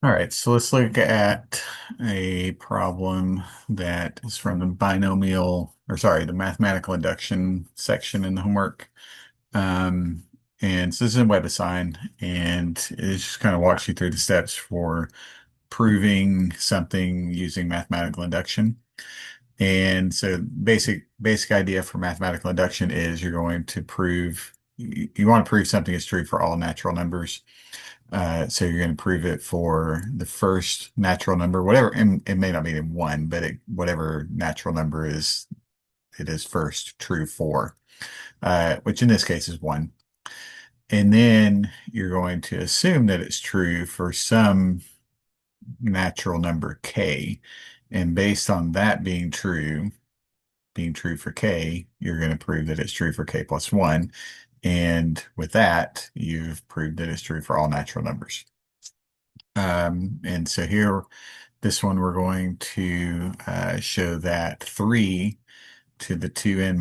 All right, so let's look at a problem that is from the the mathematical induction section in the homework. Um, and so this is a WebAssign, and it just kind of walks you through the steps for proving something using mathematical induction. And so basic idea for mathematical induction is you're going to prove you want to prove something is true for all natural numbers. So you're going to prove it for the first natural number, whatever, and it may not be in one, but whatever natural number is, it is first true for, which in this case is one. And then you're going to assume that it's true for some natural number k. And based on that being true for k, you're going to prove that it's true for k plus one. And with that, you've proved that it's true for all natural numbers. And so here, this one, we're going to show that 3 to the 2n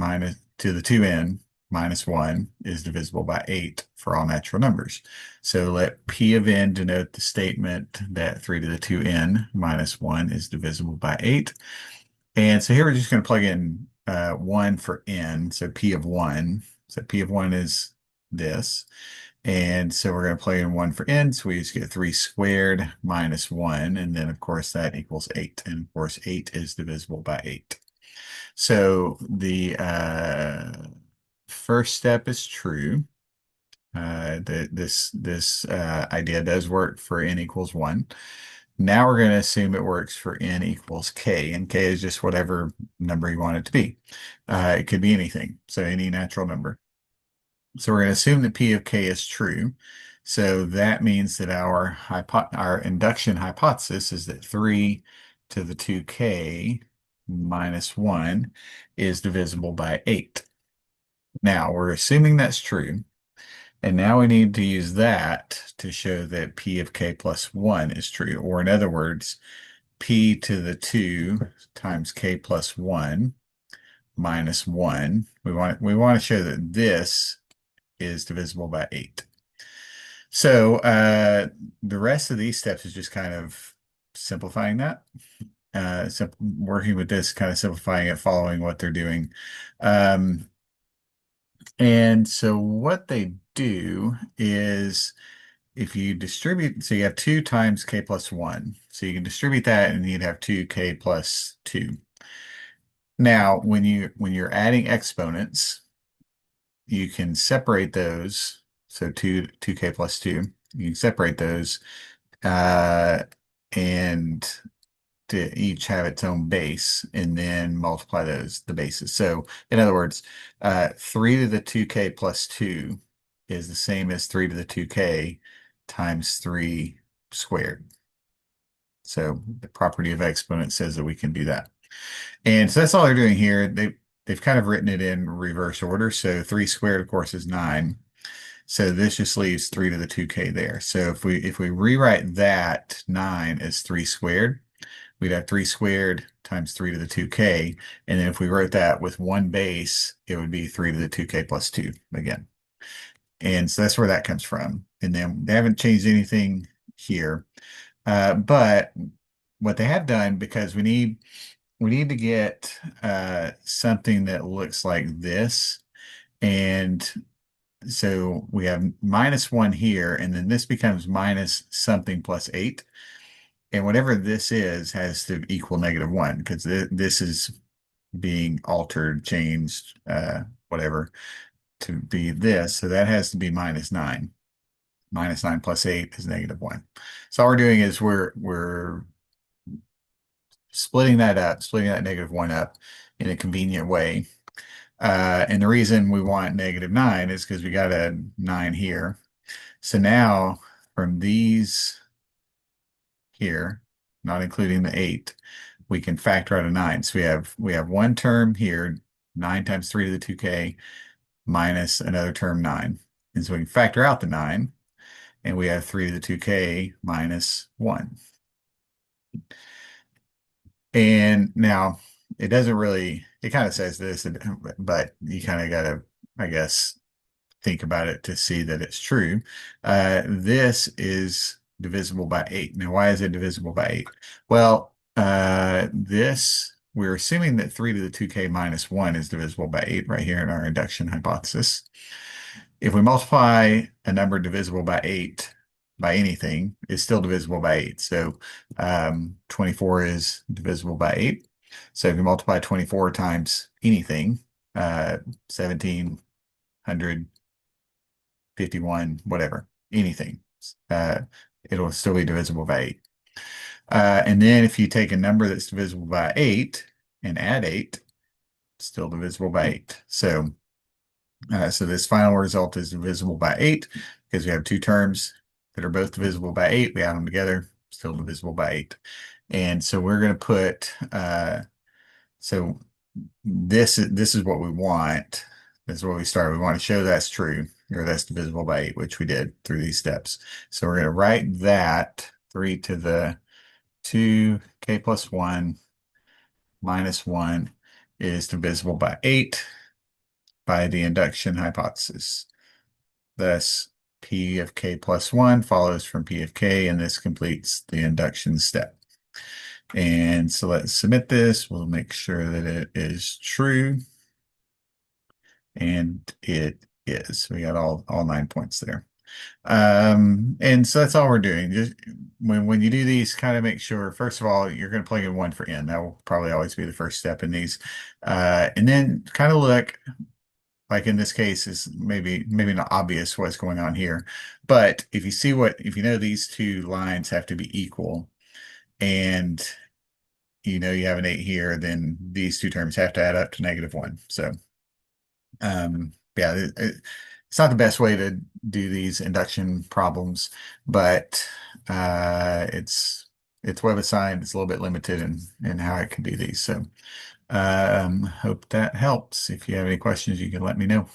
minus 1 is divisible by 8 for all natural numbers. So let P of n denote the statement that 3 to the 2n minus 1 is divisible by 8. And so here we're just going to plug in 1 for n, so P of 1. So P of 1 is this. And so we're going to plug in 1 for n, so we just get 3 squared minus 1, and then of course that equals 8. And of course 8 is divisible by 8. So the first step is true. This idea does work for n equals 1. Now we're going to assume it works for n equals k, and k is just whatever number you want it to be. It could be anything, so any natural number. So we're going to assume that P of k is true. So that means that our induction hypothesis is that 3 to the 2k minus 1 is divisible by 8. Now we're assuming that's true. And now we need to use that to show that P of k plus 1 is true. Or in other words, P to the 2 times k plus 1 minus 1. We want to show that this is divisible by 8. So the rest of these steps is just kind of simplifying that. Working with this, kind of simplifying it, following what they're doing. And so what they do is if you distribute, so you have 2 times k plus 1. So you can distribute that and you'd have 2k plus 2. Now, when you're adding exponents, you can separate those. So 2k plus 2, you can separate those and to each have its own base and then multiply the bases. So in other words, 3 to the 2k plus 2 is the same as 3 to the 2k times 3 squared. So the property of exponent says that we can do that. And so that's all they're doing here. They've kind of written it in reverse order. So 3 squared, of course, is 9. So this just leaves 3 to the 2k there. So if we rewrite that 9 as 3 squared, we'd have 3 squared times 3 to the 2k. And then if we wrote that with one base, it would be 3 to the 2k plus 2 again. And so that's where that comes from. And then they haven't changed anything here. But what they have done, because we need to get something that looks like this. And so we have minus 1 here, and then this becomes minus something plus 8. And whatever this is has to equal -1 because this is being altered, changed, whatever, to be this. So that has to be -9. -9 plus 8 is -1. So all we're doing is we're splitting that -1 up in a convenient way. And the reason we want -9 is because we got a 9 here. So now from these here, not including the 8, we can factor out a 9. So we have one term here, 9 times 3 to the 2k, minus another term 9. And so we can factor out the 9, and we have 3 to the 2k minus 1. And now it doesn't really, it kind of says this, but you kind of got to, I guess, think about it to see that it's true. This is divisible by 8. Now, why is it divisible by 8? Well, we're assuming that 3 to the 2k minus 1 is divisible by 8 right here in our induction hypothesis. If we multiply a number divisible by 8 by anything, it's still divisible by 8. So 24 is divisible by 8. So if you multiply 24 times anything, 1700, 51, whatever, anything, uh, it'll still be divisible by 8. And then if you take a number that's divisible by 8 and add 8, still divisible by 8. So this final result is divisible by 8 because we have two terms that are both divisible by 8. We add them together, still divisible by 8. And so we're going to put, so this is what we want. This is what we started. We want to show that's true, or that's divisible by 8, which we did through these steps. So we're going to write that 3 to the 2k plus 1 minus 1 is divisible by 8 by the induction hypothesis. Thus, P of k plus 1 follows from P of k, and this completes the induction step. And so let's submit this. We'll make sure that it is true. And it is. We got all 9 points there. And so that's all we're doing. Just when you do these, kind of make sure, first of all, you're going to plug in 1 for n. That will probably always be the first step in these. And then kind of look, like in this case, is maybe not obvious what's going on here. But if you know these two lines have to be equal, and you know you have an 8 here, then these two terms have to add up to -1. So yeah, it's not the best way to do these induction problems, but it's web assigned. It's a little bit limited in how it can do these. So hope that helps. If you have any questions, you can let me know.